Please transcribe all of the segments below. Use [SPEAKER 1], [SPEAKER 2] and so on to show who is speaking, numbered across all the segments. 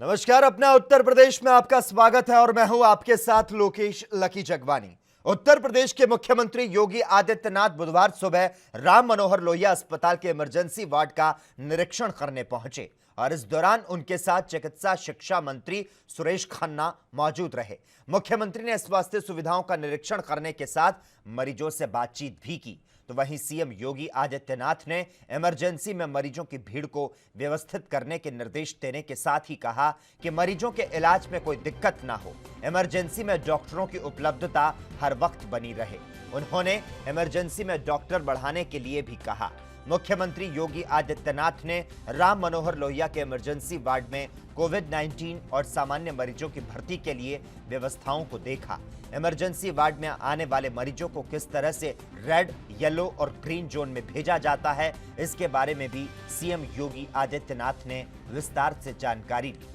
[SPEAKER 1] नमस्कार, अपना उत्तर प्रदेश में आपका स्वागत है और मैं हूं आपके साथ लोकेश लकी जगवानी। उत्तर प्रदेश के मुख्यमंत्री योगी आदित्यनाथ बुधवार सुबह राम मनोहर लोहिया अस्पताल के इमरजेंसी वार्ड का निरीक्षण करने पहुंचे और इस दौरान उनके साथ चिकित्सा शिक्षा मंत्री सुरेश खन्ना मौजूद रहे। मुख्यमंत्री ने स्वास्थ्य सुविधाओं का निरीक्षण करने के साथ मरीजों से बातचीत भी की। तो वहीं सीएम योगी आदित्यनाथ ने इमरजेंसी में मरीजों की भीड़ को व्यवस्थित करने के निर्देश देने के साथ ही कहा कि मरीजों के इलाज में कोई दिक्कत ना हो, इमरजेंसी में डॉक्टरों की उपलब्धता हर वक्त बनी रहे। उन्होंने इमरजेंसी में डॉक्टर बढ़ाने के लिए भी कहा। मुख्यमंत्री योगी आदित्यनाथ ने राम मनोहर लोहिया के इमरजेंसी वार्ड में कोविड-19 और सामान्य मरीजों की भर्ती के लिए व्यवस्थाओं को देखा। इमरजेंसी वार्ड में आने वाले मरीजों को किस तरह से रेड, येलो और ग्रीन जोन में भेजा जाता है, इसके बारे में भी सीएम योगी आदित्यनाथ ने विस्तार से जानकारी दी।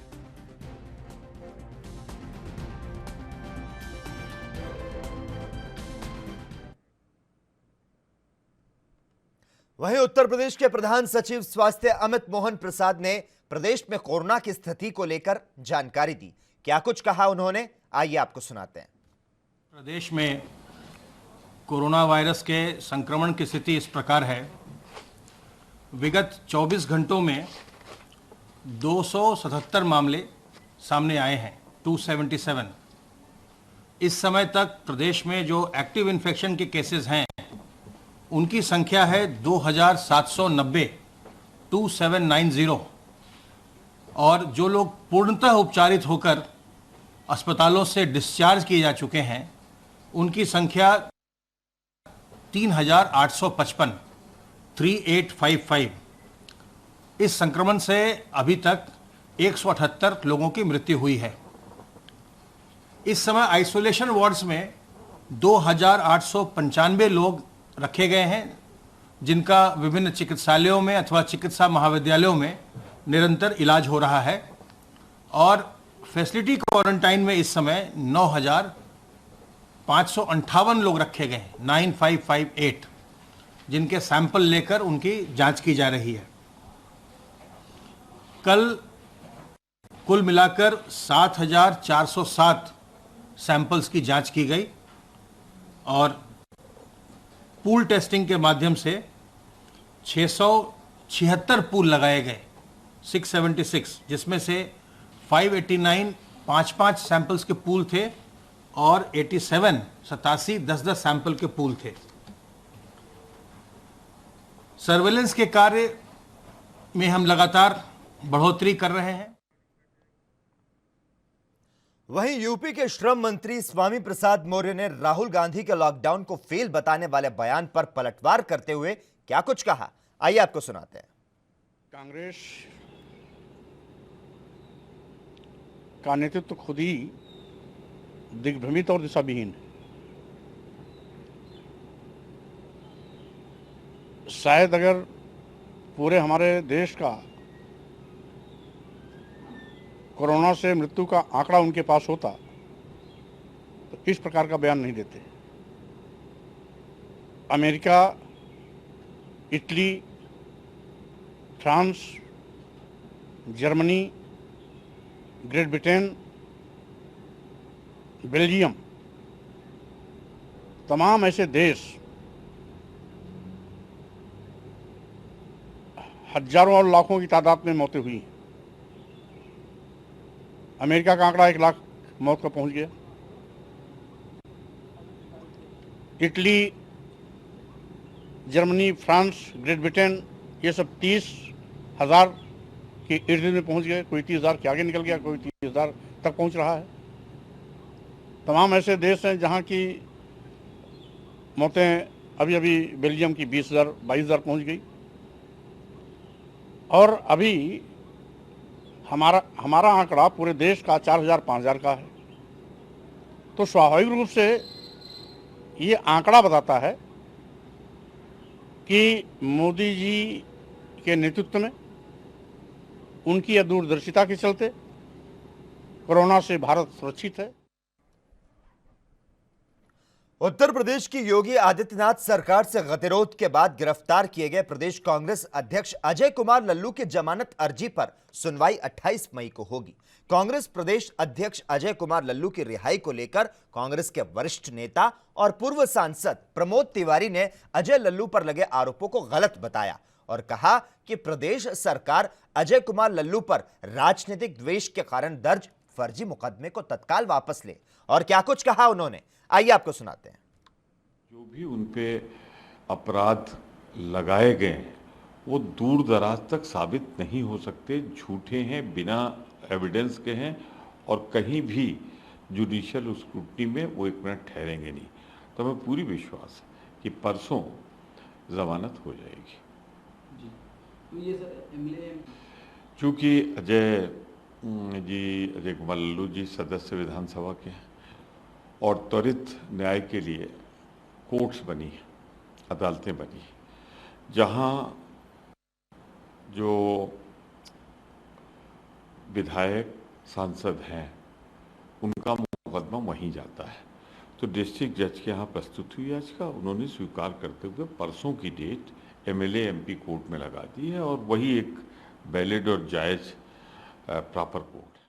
[SPEAKER 1] वहीं उत्तर प्रदेश के प्रधान सचिव स्वास्थ्य अमित मोहन प्रसाद ने प्रदेश में कोरोना की स्थिति को लेकर जानकारी दी। क्या कुछ कहा उन्होंने, आइए आपको सुनाते हैं।
[SPEAKER 2] प्रदेश में कोरोना वायरस के संक्रमण की स्थिति इस प्रकार है। विगत 24 घंटों में 277 मामले सामने आए हैं, 277। इस समय तक प्रदेश में जो एक्टिव इन्फेक्शन के केसेस हैं उनकी संख्या है 2790, 2790, और जो लोग पूर्णतः उपचारित होकर अस्पतालों से डिस्चार्ज किए जा चुके हैं उनकी संख्या 3855, 3855। इस संक्रमण से अभी तक 178 लोगों की मृत्यु हुई है। इस समय आइसोलेशन वार्ड्स में 2895 लोग रखे गए हैं, जिनका विभिन्न चिकित्सालयों में अथवा चिकित्सा महाविद्यालयों में निरंतर इलाज हो रहा है। और फैसिलिटी क्वारंटाइन में इस समय 9558 लोग रखे गए हैं, 9558, जिनके सैंपल लेकर उनकी जांच की जा रही है। कल कुल मिलाकर 7407 सैंपल्स की जांच की गई और पूल टेस्टिंग के माध्यम से 676 पूल लगाए गए, 676, जिसमें से 589 5-5 सैंपल्स के पूल थे और 87 10-10 सैंपल के पूल थे। सर्वेलेंस के कार्य में हम लगातार बढ़ोतरी कर रहे हैं।
[SPEAKER 1] वहीं यूपी के श्रम मंत्री स्वामी प्रसाद मौर्य ने राहुल गांधी के लॉकडाउन को फेल बताने वाले बयान पर पलटवार करते हुए क्या कुछ कहा, आइए आपको सुनाते हैं।
[SPEAKER 3] कांग्रेस का नेतृत्व खुद ही दिग्भ्रमित और दिशाविहीन है। शायद अगर पूरे हमारे देश का कोरोना से मृत्यु का आंकड़ा उनके पास होता तो इस प्रकार का बयान नहीं देते। America, Italy, France, Germany, great Britain, Belgium, तमाम ऐसे देश हजारों और लाखों की तादाद में मौतें हुई हैं। अमेरिका का आंकड़ा 1 लाख मौत का पहुंच गया। Italy, Germany, France, great Britain, ये सब 30,000 के इर्द में पहुंच गए। कोई 30,000 के आगे निकल गया, कोई 30,000 तक पहुंच रहा है। तमाम ऐसे देश हैं जहां की मौतें अभी अभी बेल्जियम की 20,000 22,000 पहुंच गई। और अभी हमारा आंकड़ा पूरे देश का 4,000 5,000 का है। तो स्वाभाविक रूप से ये आंकड़ा बताता है कि मोदी जी के नेतृत्व में, उनकी दूरदर्शिता के चलते कोरोना से भारत सुरक्षित है।
[SPEAKER 1] उत्तर प्रदेश की योगी आदित्यनाथ सरकार से गतिरोध के बाद गिरफ्तार किए गए प्रदेश कांग्रेस अध्यक्ष अजय कुमार लल्लू की जमानत अर्जी पर सुनवाई 28 मई को होगी। कांग्रेस प्रदेश अध्यक्ष अजय कुमार लल्लू की रिहाई को लेकर कांग्रेस के वरिष्ठ नेता और पूर्व सांसद प्रमोद तिवारी ने अजय लल्लू पर लगे आरोपों को गलत बताया और कहा कि प्रदेश सरकार अजय कुमार लल्लू पर राजनीतिक द्वेष के कारण दर्ज फर्जी मुकदमे को तत्काल वापस ले। और क्या कुछ कहा उन्होंने, आइए आपको सुनाते हैं।
[SPEAKER 4] जो भी उन पे अपराध लगाए गए हैं वो दूर दराज तक साबित नहीं हो सकते, झूठे हैं, बिना एविडेंस के हैं और कहीं भी जुडिशियल स्क्रूटनी में वो एक मिनट ठहरेंगे नहीं। तो हमें पूरी विश्वास है कि परसों जमानत हो जाएगी।
[SPEAKER 5] जी तो ये सर एमएलए
[SPEAKER 4] चूँकि अजय कुमार लल्लू जी सदस्य विधानसभा के हैं और त्वरित न्याय के लिए कोर्ट्स बनी हैं, अदालतें बनी हैं, जहाँ जो विधायक सांसद हैं उनका मुकदमा वहीं जाता है। तो डिस्ट्रिक्ट जज के यहाँ प्रस्तुत हुई याचिका, उन्होंने स्वीकार करते हुए परसों की डेट एमएलए एमपी कोर्ट में लगा दी है और वही एक वैलिड और जायज प्रॉपर कोर्ट है।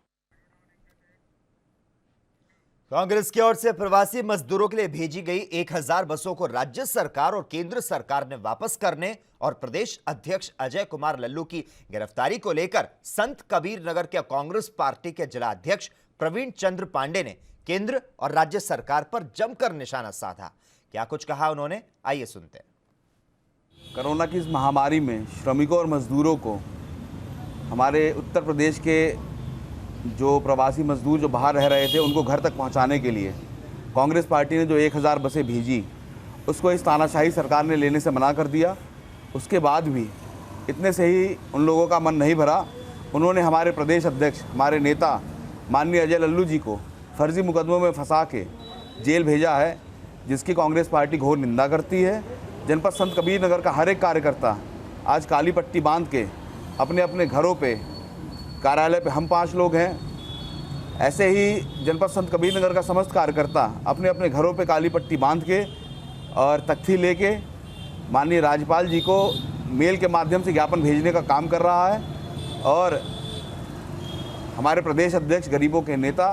[SPEAKER 1] कांग्रेस की ओर से प्रवासी मजदूरों के लिए भेजी गई 1000 बसों को राज्य सरकार और केंद्र सरकार ने वापस करने और प्रदेश अध्यक्ष अजय कुमार लल्लू की गिरफ्तारी को लेकर संत कबीर नगर के कांग्रेस पार्टी के जिला अध्यक्ष प्रवीण चंद्र पांडे ने केंद्र और राज्य सरकार पर जमकर निशाना साधा। क्या कुछ कहा उन्होंने, आइए सुनते हैं।
[SPEAKER 6] कोरोना की इस महामारी में श्रमिकों और मजदूरों को हमारे उत्तर प्रदेश के जो प्रवासी मजदूर जो बाहर रह रहे थे उनको घर तक पहुंचाने के लिए कांग्रेस पार्टी ने जो 1000 बसें भेजी उसको इस तानाशाही सरकार ने लेने से मना कर दिया। उसके बाद भी इतने से ही उन लोगों का मन नहीं भरा, उन्होंने हमारे प्रदेश अध्यक्ष हमारे नेता माननीय अजय लल्लू जी को फर्जी मुकदमों में फंसा के जेल भेजा है, जिसकी कांग्रेस पार्टी घोर निंदा करती है। जनपद संत कबीर नगर का हर एक कार्यकर्ता आज काली पट्टी बांध के अपने अपने घरों पे, कार्यालय पे, हम 5 लोग हैं, ऐसे ही जनपद संत कबीर नगर का समस्त कार्यकर्ता अपने अपने घरों पे काली पट्टी बांध के और तख्ती लेके माननीय राज्यपाल जी को मेल के माध्यम से ज्ञापन भेजने का काम कर रहा है और हमारे प्रदेश अध्यक्ष गरीबों के नेता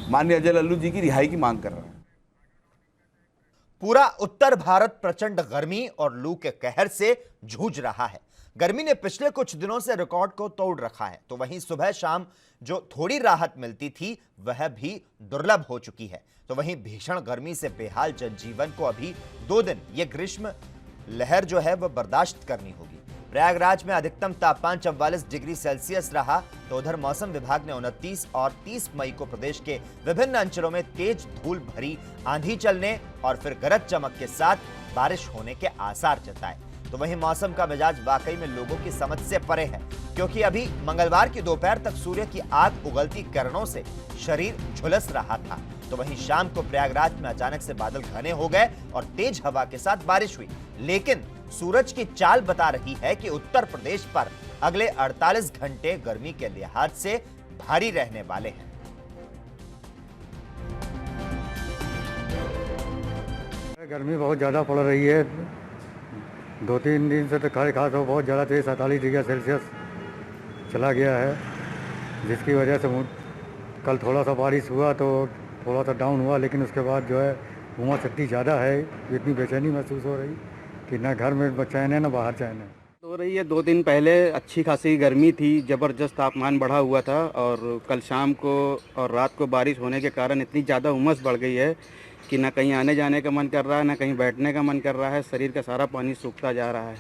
[SPEAKER 6] माननीय अजय लल्लू जी की रिहाई की मांग कर रहा है।
[SPEAKER 1] पूरा उत्तर भारत प्रचंड गर्मी और लू के कहर से जूझ रहा है। गर्मी ने पिछले कुछ दिनों से रिकॉर्ड को तोड़ रखा है, तो वहीं सुबह शाम जो थोड़ी राहत मिलती थी वह भी दुर्लभ हो चुकी है। तो वहीं भीषण गर्मी से बेहाल जनजीवन को अभी 2 दिन ये ग्रीष्म लहर जो है वह बर्दाश्त करनी होगी। प्रयागराज में अधिकतम तापमान 44 डिग्री सेल्सियस रहा, तो उधर मौसम विभाग ने 29 और 30 मई को प्रदेश के विभिन्न अंचलों में तेज धूल भरी आंधी चलने और फिर गरज चमक के साथ बारिश होने के आसार जताए। तो वहीं मौसम का मिजाज वाकई में लोगों की समझ से परे है, क्योंकि अभी मंगलवार की दोपहर तक सूर्य की आग उगलती किरणों से शरीर झुलस रहा था। तो वहीं शाम को प्रयागराज में अचानक से बादल घने हो गए और तेज हवा के साथ बारिश हुई, लेकिन सूरज की चाल बता रही है कि उत्तर प्रदेश पर अगले 48 घंटे गर्मी के लिहाज से भारी रहने वाले हैं।
[SPEAKER 7] गर्मी बहुत ज़्यादा पड़ रही है, 2-3 दिन से तो खास हो बहुत ज़्यादा तेज 47 डिग्री सेल्सियस चला गया है, जिसकी वजह से कल थोड़ा सा बारिश हुआ तो थोड़ा सा डाउन हुआ, लेकिन उसके बाद जो है उमस इतनी ज़्यादा है, इतनी बेचैनी महसूस हो रही कि ना घर में चैन है ना बाहर चैन है।
[SPEAKER 5] हो रही है। 2 दिन पहले अच्छी खासी गर्मी थी, ज़बरदस्त तापमान बढ़ा हुआ था और कल शाम को और रात को बारिश होने के कारण इतनी ज़्यादा उमस बढ़ गई है कि ना कहीं आने जाने का मन कर रहा है, ना कहीं बैठने का मन कर रहा है। शरीर का सारा पानी सूखता जा रहा है,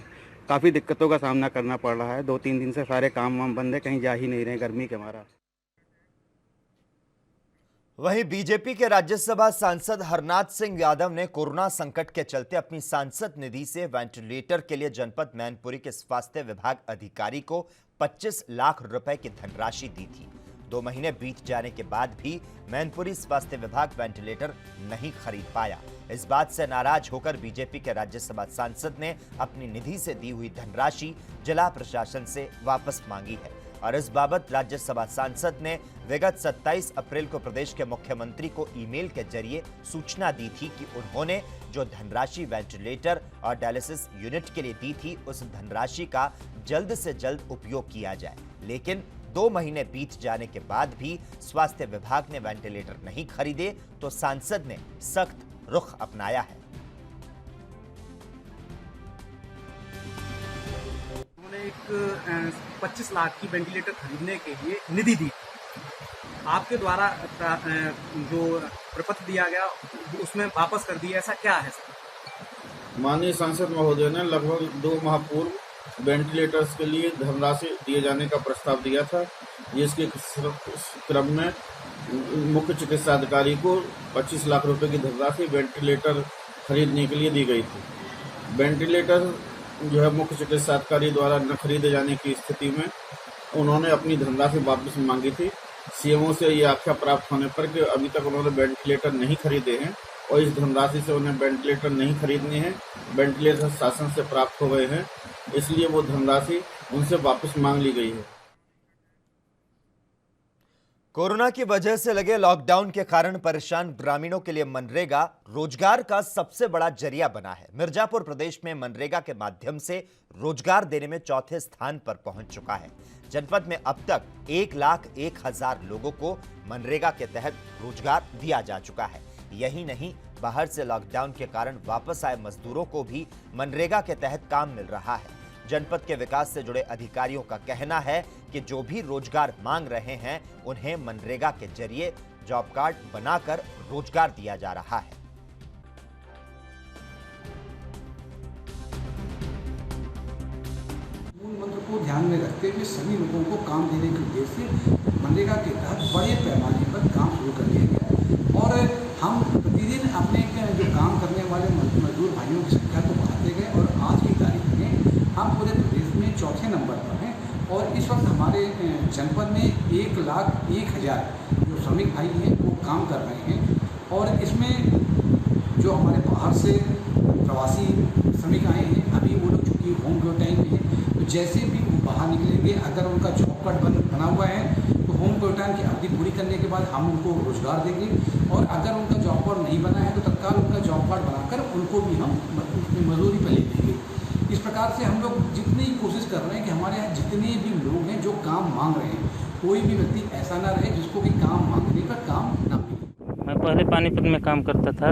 [SPEAKER 5] काफ़ी दिक्कतों का सामना करना पड़ रहा है। 2-3 दिन से सारे काम वाम बंद है, कहीं जा ही नहीं रहे गर्मी के मारा।
[SPEAKER 1] वहीं बीजेपी के राज्यसभा सांसद हरनाथ सिंह यादव ने कोरोना संकट के चलते अपनी सांसद निधि से वेंटिलेटर के लिए जनपद मैनपुरी के स्वास्थ्य विभाग अधिकारी को 25 लाख रुपए की धनराशि दी थी। 2 महीने बीत जाने के बाद भी मैनपुरी स्वास्थ्य विभाग वेंटिलेटर नहीं खरीद पाया। इस बात से नाराज होकर बीजेपी के राज्यसभा सांसद ने अपनी निधि से दी हुई धनराशि जिला प्रशासन से वापस मांगी है और इस बाबत राज्यसभा सांसद ने विगत 27 अप्रैल को प्रदेश के मुख्यमंत्री को ईमेल के जरिए सूचना दी थी कि उन्होंने जो धनराशि वेंटिलेटर और डायलिसिस यूनिट के लिए दी थी उस धनराशि का जल्द से जल्द उपयोग किया जाए, लेकिन 2 महीने बीत जाने के बाद भी स्वास्थ्य विभाग ने वेंटिलेटर नहीं खरीदे तो सांसद ने सख्त रुख अपनाया है।
[SPEAKER 8] उन्होंने एक 25 लाख की वेंटिलेटर खरीदने के लिए निधि दी। आपके द्वारा जो प्रपत्र दिया गया उसमें वापस कर दिया, ऐसा क्या है सर?
[SPEAKER 9] माननीय सांसद महोदय ने लगभग 2 माह पूर्व वेंटिलेटर्स के लिए धनराशि दिए जाने का प्रस्ताव दिया था, जिसके क्रम में मुख्य चिकित्सा अधिकारी को 25 लाख रुपए की धनराशि वेंटिलेटर खरीदने के लिए दी गई थी। वेंटिलेटर जो है मुख्य चिकित्सा अधिकारी द्वारा न खरीदे जाने की स्थिति में उन्होंने अपनी धनराशि वापस मांगी थी। सीएमओ से ये आख्या प्राप्त होने पर कि अभी तक उन्होंने वेंटिलेटर नहीं खरीदे हैं और इस धनराशि से उन्हें वेंटिलेटर नहीं खरीदने हैं, वेंटिलेटर शासन से प्राप्त हो गए हैं, इसलिए वो धनराशि उनसे वापस मांग ली गई है।
[SPEAKER 1] कोरोना की वजह से लगे लॉकडाउन के कारण परेशान ग्रामीणों के लिए मनरेगा रोजगार का सबसे बड़ा जरिया बना है। मिर्जापुर प्रदेश में मनरेगा के माध्यम से रोजगार देने में चौथे स्थान पर पहुंच चुका है। जनपद में अब तक 1,01,000 लोगों को मनरेगा के तहत रोजगार दिया जा चुका है। यही नहीं, बाहर से लॉकडाउन के कारण वापस आए मजदूरों को भी मनरेगा के तहत काम मिल रहा है। जनपद के विकास से जुड़े अधिकारियों का कहना है कि जो भी रोजगार मांग रहे हैं उन्हें मनरेगा के जरिए जॉब कार्ड बनाकर रोजगार दिया जा रहा है।
[SPEAKER 10] मूल मंत्र को ध्यान में रखते हुए सभी लोगों को काम देने के उद्देश्य से मनरेगा के तहत बड़े पैमाने पर काम शुरू कर दिया गया है और हम प्रतिदिन अपने जो काम करने वाले मजदूर भाइयों की संख्या को बढ़ाते गए और आज की तारीख में हम पूरे प्रदेश में चौथे नंबर पर हैं और इस वक्त हमारे जनपद में 1,01,000 जो श्रमिक भाई हैं वो काम कर रहे हैं और इसमें जो हमारे बाहर से प्रवासी श्रमिक आए हैं अभी वो लोग चूँकि होम क्वारंटाइन में हैं तो जैसे भी वो बाहर निकलेंगे अगर उनका जॉब कार्ड बना हुआ है तो होम क्वारंटाइन की अवधि पूरी करने के बाद हम उनको रोजगार देंगे और अगर उनका जॉब कार्ड नहीं बना है तो तत्काल उनका जॉब कार्ड बनाकर उनको भी हम मजदूरी पर ले देंगे। इस प्रकार से हम लोग जितनी कोशिश कर रहे हैं कि हमारे यहाँ जितने भी लोग हैं जो काम मांग रहे हैं कोई भी व्यक्ति ऐसा ना रहे जिसको कि काम मांगने का काम ना मिले।
[SPEAKER 11] मैं पहले पानीपत में काम करता था,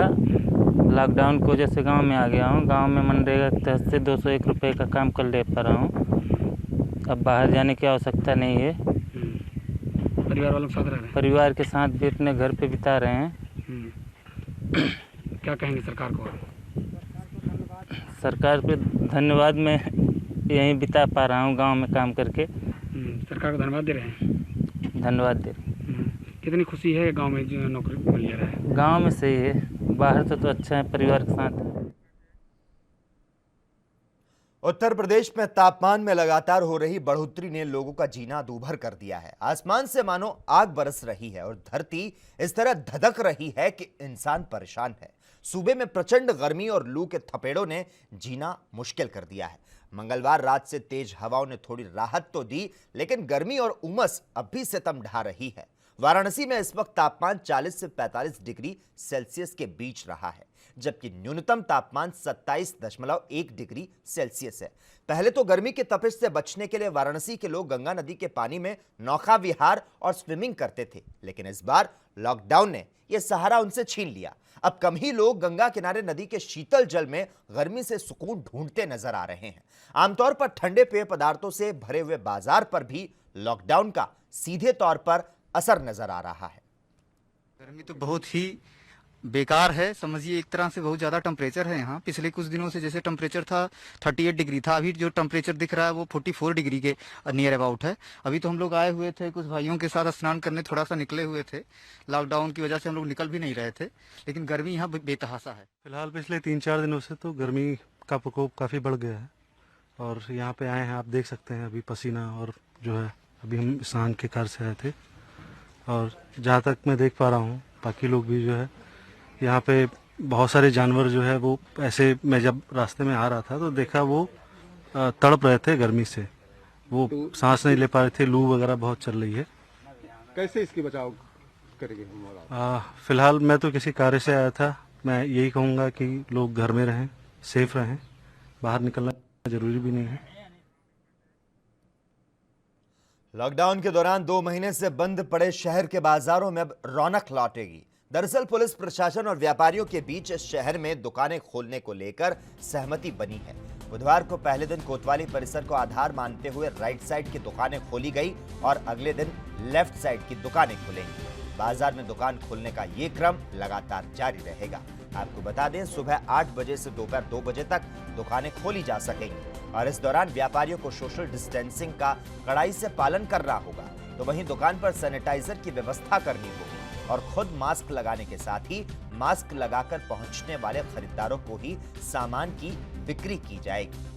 [SPEAKER 11] लॉकडाउन की वजह से गांव में आ गया हूं। गांव में मनरेगा के तहत से 201 रुपये का काम कर ले पा रहा हूं। अब बाहर जाने की आवश्यकता नहीं है।
[SPEAKER 10] परिवार वालों के साथ रह रहे हैं?
[SPEAKER 11] परिवार के साथ भी अपने घर पे बिता रहे हैं।
[SPEAKER 10] क्या कहेंगे सरकार को?
[SPEAKER 11] सरकार पे धन्यवाद, मैं यहीं बिता पा रहा हूँ गांव में काम करके।
[SPEAKER 10] सरकार को धन्यवाद दे रहे हैं?
[SPEAKER 11] धन्यवाद दे रहे हैं।
[SPEAKER 10] कितनी खुशी है गांव में जो नौकरी मिल रहा है?
[SPEAKER 11] गांव में सही है, बाहर से तो अच्छा है, परिवार के साथ।
[SPEAKER 1] उत्तर प्रदेश में तापमान में लगातार हो रही बढ़ोतरी ने लोगों का जीना दूभर कर दिया है। आसमान से मानो आग बरस रही है और धरती इस तरह धधक रही है कि इंसान परेशान है। सूबे में प्रचंड गर्मी और लू के थपेड़ों ने जीना मुश्किल कर दिया है। मंगलवार रात से तेज हवाओं ने थोड़ी राहत तो दी, लेकिन गर्मी और उमस अब भी सितम ढा रही है। वाराणसी में इस वक्त तापमान 40 से 45 डिग्री सेल्सियस के बीच रहा है, जबकि न्यूनतम तापमान 27.1 डिग्री सेल्सियस है। पहले तो गर्मी की तपिश से बचने के लिए वाराणसी के लोग गंगा नदी के पानी में नौका विहार और स्विमिंग करते थे, लेकिन इस बार लॉकडाउन ने यह सहारा उनसे छीन लिया। अब कम ही लोग गंगा किनारे नदी के शीतल जल में गर्मी से सुकून ढूंढते नजर आ रहे हैं। आमतौर पर ठंडे पेय पदार्थों से भरे हुए बाजार पर भी लॉकडाउन का सीधे तौर पर असर नजर आ रहा है।
[SPEAKER 5] गर्मी तो बहुत ही बेकार है, समझिए एक तरह से बहुत ज़्यादा टेम्परेचर है यहाँ। पिछले कुछ दिनों से जैसे टेम्परेचर था 38 डिग्री था, अभी जो टेम्परेचर दिख रहा है वो 44 डिग्री के नियर अबाउट है। अभी तो हम लोग आए हुए थे कुछ भाइयों के साथ स्नान करने, थोड़ा सा निकले हुए थे। लॉकडाउन की वजह से हम लोग निकल भी नहीं रहे थे, लेकिन गर्मी यहाँ बेतहासा है।
[SPEAKER 12] फिलहाल पिछले 3-4 दिनों से तो गर्मी का प्रकोप काफ़ी बढ़ गया है और यहाँ पे आए हैं, आप देख सकते हैं अभी पसीना और जो है अभी हम स्नान के कार्य से आए थे और जहाँ तक मैं देख पा रहा हूँ बाकी लोग भी जो है यहाँ पे बहुत सारे जानवर जो है वो ऐसे, मैं जब रास्ते में आ रहा था तो देखा वो तड़प रहे थे गर्मी से, वो सांस नहीं ले पा रहे थे, लू वगैरह बहुत चल रही है।
[SPEAKER 13] कैसे इसकी बचाव करेंगे?
[SPEAKER 12] फिलहाल मैं तो किसी कार्य से आया था, मैं यही कहूँगा कि लोग घर में रहें, सेफ रहें, बाहर निकलना जरूरी भी नहीं है।
[SPEAKER 1] लॉकडाउन के दौरान 2 महीने से बंद पड़े शहर के बाजारों में अब रौनक लौटेगी। दरअसल पुलिस प्रशासन और व्यापारियों के बीच शहर में दुकानें खोलने को लेकर सहमति बनी है। बुधवार को पहले दिन कोतवाली परिसर को आधार मानते हुए राइट साइड की दुकानें खोली गई और अगले दिन लेफ्ट साइड की दुकानें खुलेंगी। बाजार में दुकान खोलने का ये क्रम लगातार जारी रहेगा। आपको बता दें, सुबह 8 बजे से दोपहर 2 बजे तक दुकानें खोली जा सकेंगी और इस दौरान व्यापारियों को सोशल डिस्टेंसिंग का कड़ाई से पालन करना होगा। तो वहीं दुकान पर सैनिटाइजर की व्यवस्था करनी होगी और खुद मास्क लगाने के साथ ही मास्क लगाकर पहुंचने वाले खरीदारों को ही सामान की बिक्री की जाएगी।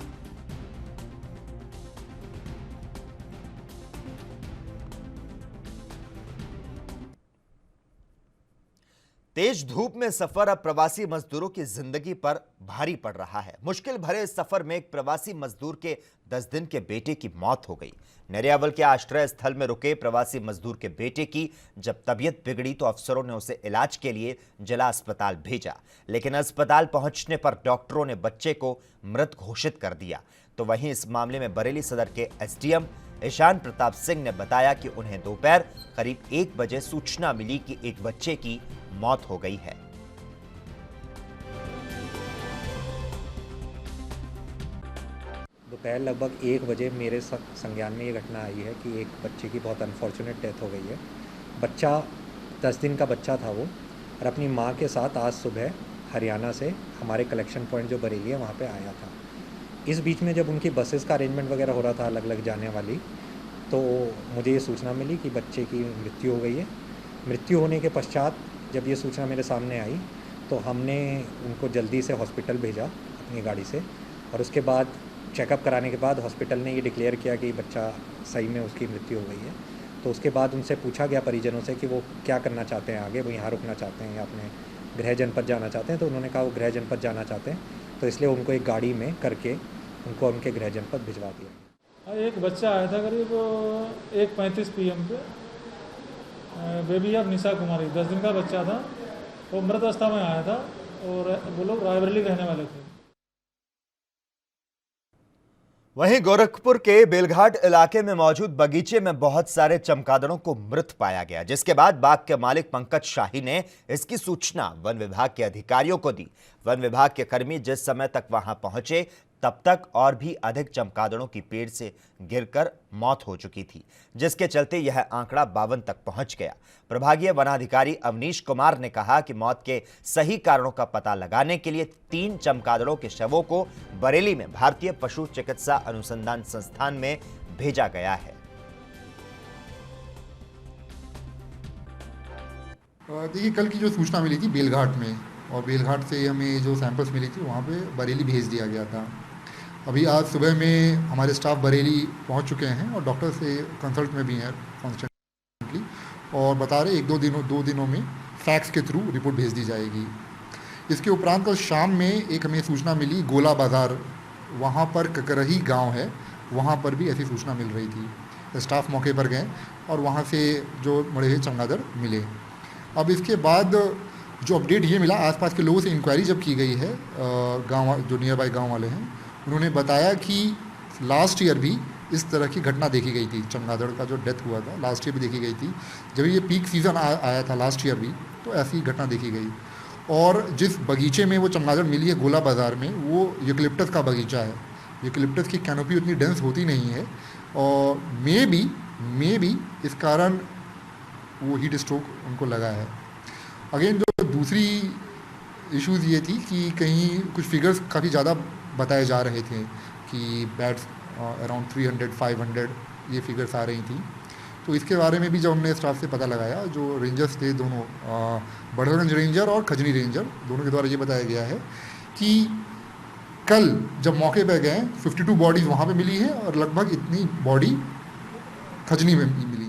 [SPEAKER 1] तेज धूप में सफर अब प्रवासी मजदूरों की जिंदगी पर भारी पड़ रहा है। मुश्किल भरे इस सफर में एक प्रवासी मजदूर के 10 दिन के बेटे की मौत हो गई। नेरियावल के आश्रय स्थल में रुके प्रवासी मजदूर के बेटे की जब तबीयत बिगड़ी तो अफसरों ने उसे इलाज के लिए जिला अस्पताल भेजा, लेकिन अस्पताल पहुंचने पर डॉक्टरों ने बच्चे को मृत घोषित कर दिया। तो वहीं इस मामले में बरेली सदर के एसडीएम ईशान प्रताप सिंह ने बताया कि उन्हें दोपहर करीब 1 बजे सूचना मिली कि एक बच्चे की मौत हो गई है।
[SPEAKER 14] दोपहर लगभग 1 बजे मेरे संज्ञान में ये घटना आई है कि एक बच्चे की बहुत अनफॉर्चुनेट डेथ हो गई है। बच्चा 10 दिन का बच्चा था वो, और अपनी माँ के साथ आज सुबह हरियाणा से हमारे कलेक्शन पॉइंट जो बरेली है वहाँ पे आया था। इस बीच में जब उनकी बसेस का अरेंजमेंट वगैरह हो रहा था अलग अलग जाने वाली, तो मुझे ये सूचना मिली कि बच्चे की मृत्यु हो गई है। मृत्यु होने के पश्चात जब ये सूचना मेरे सामने आई तो हमने उनको जल्दी से हॉस्पिटल भेजा अपनी गाड़ी से, और उसके बाद चेकअप कराने के बाद हॉस्पिटल ने ये डिक्लेयर किया कि बच्चा सही में उसकी मृत्यु हो गई है। तो उसके बाद उनसे पूछा गया परिजनों से कि वो क्या करना चाहते हैं आगे, वो यहाँ रुकना चाहते हैं या अपने गृह जनपद जाना चाहते हैं। तो उन्होंने कहा वो गृह जनपद जाना चाहते हैं, तो इसलिए उनको एक गाड़ी में करके उनको उनके गृह जनपद भिजवा दिया।
[SPEAKER 15] एक बच्चा आया था करीब 1:35 PM पे, बेबी ऑफ निशा कुमारी, 10 दिन का बच्चा था। वो मृत अवस्था में आया था और वो लोग रायबरेली रहने वाले थे।
[SPEAKER 1] वहीं गोरखपुर के बेलघाट इलाके में मौजूद बगीचे में बहुत सारे चमगादड़ों को मृत पाया गया, जिसके बाद बाग के मालिक पंकज शाही ने इसकी सूचना वन विभाग के अधिकारियों को दी। वन विभाग के कर्मी जिस समय तक वहां पहुंचे तब तक और भी अधिक चमगादड़ों की पेड़ से गिरकर मौत हो चुकी थी, जिसके चलते यह आंकड़ा 52 तक पहुंच गया। प्रभागीय वनाधिकारी अवनीश कुमार ने कहा कि मौत के सही कारणों का पता लगाने के लिए 3 चमगादड़ों के शवों को बरेली में भारतीय पशु चिकित्सा अनुसंधान संस्थान में भेजा गया है।
[SPEAKER 16] देखिए, कल की जो सूचना मिली थी बेलघाट में, और बेलघाट से हमें जो सैंपल्स मिली थी वहाँ पे बरेली भेज दिया गया था। अभी आज सुबह में हमारे स्टाफ बरेली पहुँच चुके हैं और डॉक्टर से कंसल्ट में भी हैं कॉन्स्टेंटली, और बता रहे 1-2 दिनों में फैक्स के थ्रू रिपोर्ट भेज दी जाएगी। इसके उपरांत कल शाम में एक हमें सूचना मिली गोला बाज़ार, वहाँ पर ककरही गाँव है, वहाँ पर भी ऐसी सूचना मिल रही थी। स्टाफ मौके पर गए और वहाँ से जो मरे हुए चमगादड़ मिले। अब इसके बाद जो अपडेट ये मिला, आसपास के लोगों से इंक्वायरी जब की गई है, गांव जो नियर बाय गांव वाले हैं, उन्होंने बताया कि लास्ट ईयर भी इस तरह की घटना देखी गई थी। चमगादड़ का जो डेथ हुआ था लास्ट ईयर भी देखी गई थी। जब ये पीक सीज़न आया था लास्ट ईयर भी, तो ऐसी घटना देखी गई। और जिस बगीचे में वो चमगादड़ मिली है गोला बाज़ार में, वो यूकलिप्टस का बगीचा है। यूकलिप्टस की कैनोपी उतनी डेंस होती नहीं है, और मे बी इस कारण वो हीट स्ट्रोक उनको लगा है। अगेन जो दूसरी इश्यूज़ ये थी कि कहीं कुछ फिगर्स काफ़ी ज़्यादा बताए जा रहे थे कि बैट्स अराउंड 300-500 ये फिगर्स आ रही थी। तो इसके बारे में भी जब हमने स्टाफ से पता लगाया, जो रेंजर्स थे दोनों, बड़गंज रेंजर और खजनी रेंजर, दोनों के द्वारा ये बताया गया है कि कल जब मौके पर गए 52 बॉडीज़ वहाँ पे मिली है और लगभग इतनी बॉडी खजनी में मिली।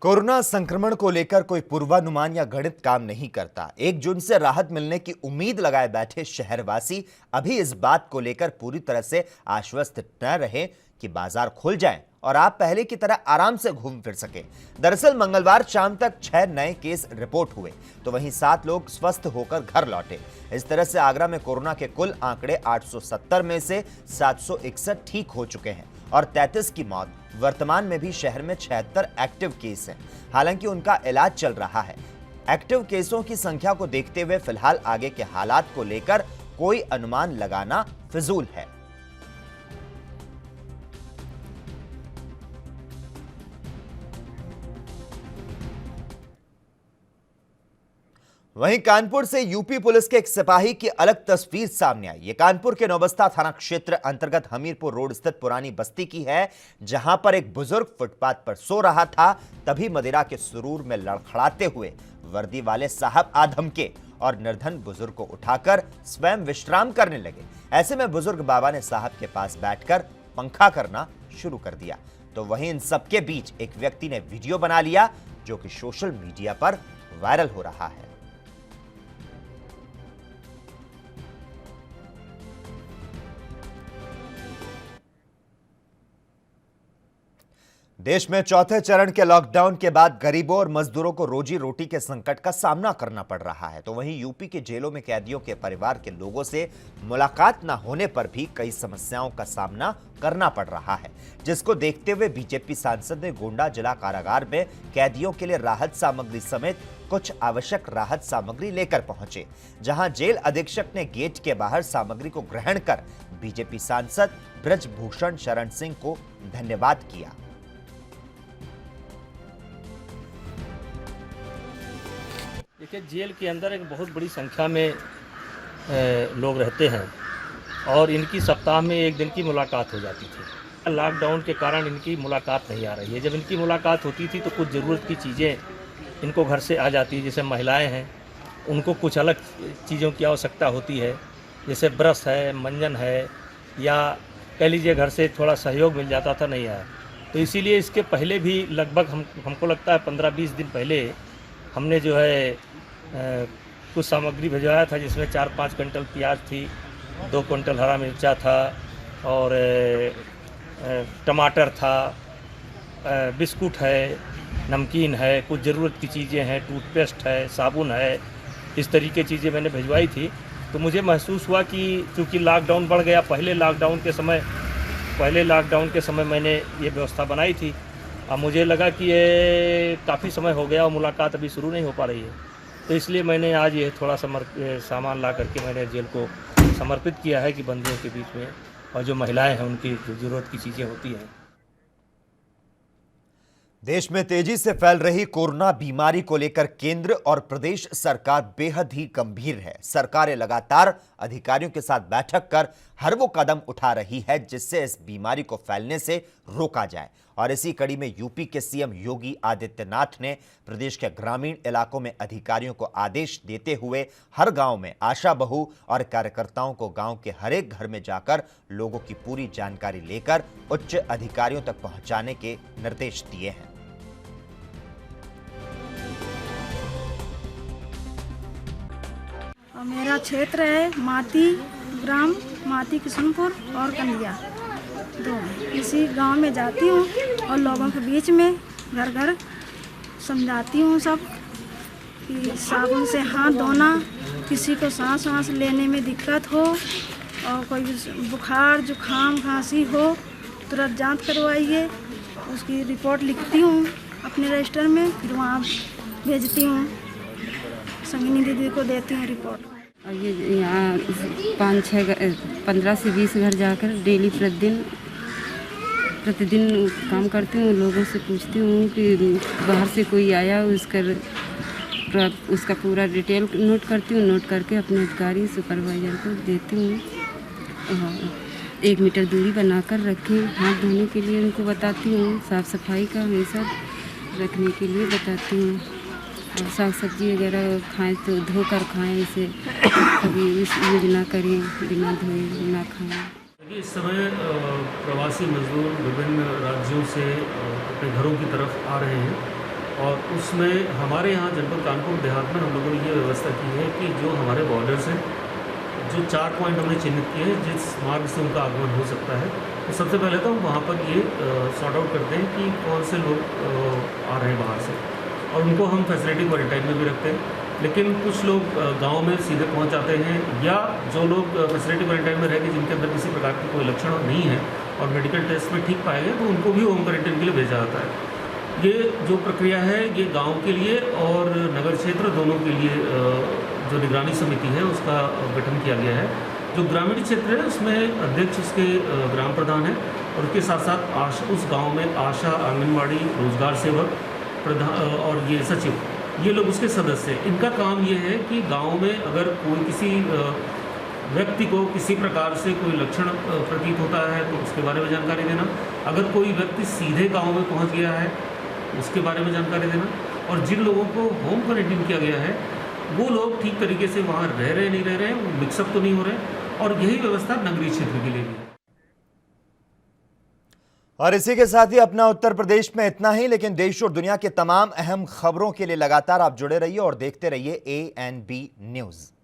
[SPEAKER 1] कोरोना संक्रमण को लेकर कोई पूर्वानुमान या गणित काम नहीं करता। 1 जून से राहत मिलने की उम्मीद लगाए बैठे शहरवासी अभी इस बात को लेकर पूरी तरह से आश्वस्त न रहे कि बाजार खुल जाएं और आप पहले की तरह आराम से घूम फिर सकें। दरअसल मंगलवार शाम तक 6 नए केस रिपोर्ट हुए, तो वहीं 7 लोग स्वस्थ होकर घर लौटे। इस तरह से आगरा में कोरोना के कुल आंकड़े 870 में से 761 ठीक हो चुके हैं और 33 की मौत। वर्तमान में भी शहर में 76 एक्टिव केस हैं। हालांकि उनका इलाज चल रहा है। एक्टिव केसों की संख्या को देखते हुए फिलहाल आगे के हालात को लेकर कोई अनुमान लगाना फिजूल है। वहीं कानपुर से यूपी पुलिस के एक सिपाही की अलग तस्वीर सामने आई। ये कानपुर के नौबस्ता थाना क्षेत्र अंतर्गत हमीरपुर रोड स्थित पुरानी बस्ती की है, जहां पर एक बुजुर्ग फुटपाथ पर सो रहा था। तभी मदिरा के सुरूर में लड़खड़ाते हुए वर्दी वाले साहब आ धमके और निर्धन बुजुर्ग को उठाकर स्वयं विश्राम करने लगे। ऐसे में बुजुर्ग बाबा ने साहब के पास बैठकर पंखा करना शुरू कर दिया। तो वहीं इन सबके बीच एक व्यक्ति ने वीडियो बना लिया, जो कि सोशल मीडिया पर वायरल हो रहा है। देश में चौथे चरण के लॉकडाउन के बाद गरीबों और मजदूरों को रोजी रोटी के संकट का सामना करना पड़ रहा है। तो वहीं यूपी के जेलों में कैदियों के परिवार के लोगों से मुलाकात न होने पर भी कई समस्याओं का सामना करना पड़ रहा है, जिसको देखते हुए बीजेपी सांसद ने गोंडा जिला कारागार में कैदियों के लिए राहत सामग्री समेत कुछ आवश्यक राहत सामग्री लेकर पहुंचे। जहां जेल अधीक्षक ने गेट के बाहर सामग्री को ग्रहण कर बीजेपी सांसद ब्रजभूषण शरण सिंह को धन्यवाद किया।
[SPEAKER 17] देखिए, जेल के अंदर एक बहुत बड़ी संख्या में लोग रहते हैं और इनकी सप्ताह में एक दिन की मुलाकात हो जाती थी। लॉकडाउन के कारण इनकी मुलाकात नहीं आ रही है। जब इनकी मुलाकात होती थी तो कुछ ज़रूरत की चीज़ें इनको घर से आ जाती है। जैसे महिलाएं हैं, उनको कुछ अलग चीज़ों की आवश्यकता होती है, जैसे ब्रश है, मंजन है, या कह लीजिए घर से थोड़ा सहयोग मिल जाता था, नहीं आया। तो इसीलिए इसके पहले भी लगभग हमको लगता है 15-20 दिन पहले हमने जो है कुछ सामग्री भिजवाया था, जिसमें 4-5 क्विंटल प्याज थी, 2 क्विंटल हरा मिर्चा था और टमाटर था, बिस्कुट है, नमकीन है, कुछ ज़रूरत की चीज़ें हैं, टूथपेस्ट है, साबुन है, इस तरीके की चीज़ें मैंने भिजवाई थी। तो मुझे महसूस हुआ कि चूँकि लॉकडाउन बढ़ गया, पहले लॉकडाउन के समय मैंने ये व्यवस्था बनाई थी। अब मुझे लगा कि ये काफ़ी समय हो गया और मुलाकात अभी शुरू नहीं हो पा रही है, तो इसलिए मैंने आज ये थोड़ा सामान ला करके मैंने जेल को समर्पित किया है कि बंदियों के बीच में और जो महिलाएं हैं उनकी ज़रूरत की चीज़ें होती हैं।
[SPEAKER 1] देश में तेजी से फैल रही कोरोना बीमारी को लेकर केंद्र और प्रदेश सरकार बेहद ही गंभीर है। सरकारें लगातार अधिकारियों के साथ बैठक कर हर वो कदम उठा रही है जिससे इस बीमारी को फैलने से रोका जाए। और इसी कड़ी में यूपी के सीएम योगी आदित्यनाथ ने प्रदेश के ग्रामीण इलाकों में अधिकारियों को आदेश देते हुए हर गांव में आशा बहू और कार्यकर्ताओं को गांव के हर एक घर में जाकर लोगों की पूरी जानकारी लेकर उच्च अधिकारियों तक पहुंचाने के निर्देश दिए हैं।
[SPEAKER 18] मेरा क्षेत्र है माती ग्राम, माती किशनपुर और कंडिया। तो इसी गांव में जाती हूँ और लोगों के बीच में घर घर समझाती हूँ सब कि साबुन से हाथ धोना, किसी को सांस लेने में दिक्कत हो और कोई बुखार जुखाम खांसी हो तुरंत जांच करवाइए। उसकी रिपोर्ट लिखती हूँ अपने रजिस्टर में, फिर वहाँ भेजती हूँ, संगिनी दीदी को देती हूँ रिपोर्ट।
[SPEAKER 19] और ये यहाँ 15 से 20 घर जाकर डेली प्रतिदिन काम करती हूँ। लोगों से पूछती हूँ कि बाहर से कोई आया, उसका पूरा डिटेल नोट करती हूँ। नोट करके अपने अधिकारी सुपरवाइजर को देती हूँ। 1 मीटर दूरी बनाकर रखें, हाथ धोने के लिए उनको बताती हूँ। साफ़ सफाई का हमेशा रखने के लिए बताती हूँ। और साग सब्जी वगैरह खाएं तो धोकर खाएं, इसे कभी यूज ना करें, बिना धोए ना खाएं।
[SPEAKER 20] इस समय प्रवासी मजदूर विभिन्न राज्यों से अपने घरों की तरफ आ रहे हैं और उसमें हमारे यहाँ जनपद कानपुर देहात में हम लोगों ने ये व्यवस्था की है कि जो हमारे बॉर्डर से जो 4 पॉइंट हमने चिन्हित किए हैं जिस मार्ग से उनका आगमन हो सकता है, तो सबसे पहले तो हम वहाँ पर ये सॉर्ट आउट करते हैं कि कौन से लोग आ रहे हैं बाहर से, और उनको हम फैसिलिटी क्वारंटाइन में भी रखते हैं। लेकिन कुछ लोग गांव में सीधे पहुंच जाते हैं, या जो लोग फैसिलिटी क्वारंटाइन में रह के जिनके अंदर किसी प्रकार के कोई लक्षण नहीं है, और मेडिकल टेस्ट में ठीक पाए गए तो उनको भी होम क्वारंटीन के लिए भेजा जाता है। ये जो प्रक्रिया है ये गांव के लिए और नगर क्षेत्र दोनों के लिए जो निगरानी समिति है उसका गठन किया गया है। जो ग्रामीण क्षेत्र है उसमें अध्यक्ष उसके ग्राम प्रधान है और उसके साथ साथ उस गांव में आशा, आंगनबाड़ी, रोजगार सेवक प्रधान और ये सचिव, ये लोग उसके सदस्य हैं। इनका काम ये है कि गांव में अगर कोई किसी व्यक्ति को किसी प्रकार से कोई लक्षण प्रतीत होता है तो उसके बारे में जानकारी देना, अगर कोई व्यक्ति सीधे गांव में पहुंच गया है उसके बारे में जानकारी देना, और जिन लोगों को होम क्वारंटीन किया गया है वो लोग ठीक तरीके से वहाँ रह रहे नहीं रह रहे, वो मिक्सअप तो नहीं हो रहे, और यही व्यवस्था नगरीय क्षेत्र के लिए भी है।
[SPEAKER 1] और इसी के साथ ही अपना उत्तर प्रदेश में इतना ही, लेकिन देश और दुनिया के तमाम अहम खबरों के लिए लगातार आप जुड़े रहिए और देखते रहिए ANB न्यूज़।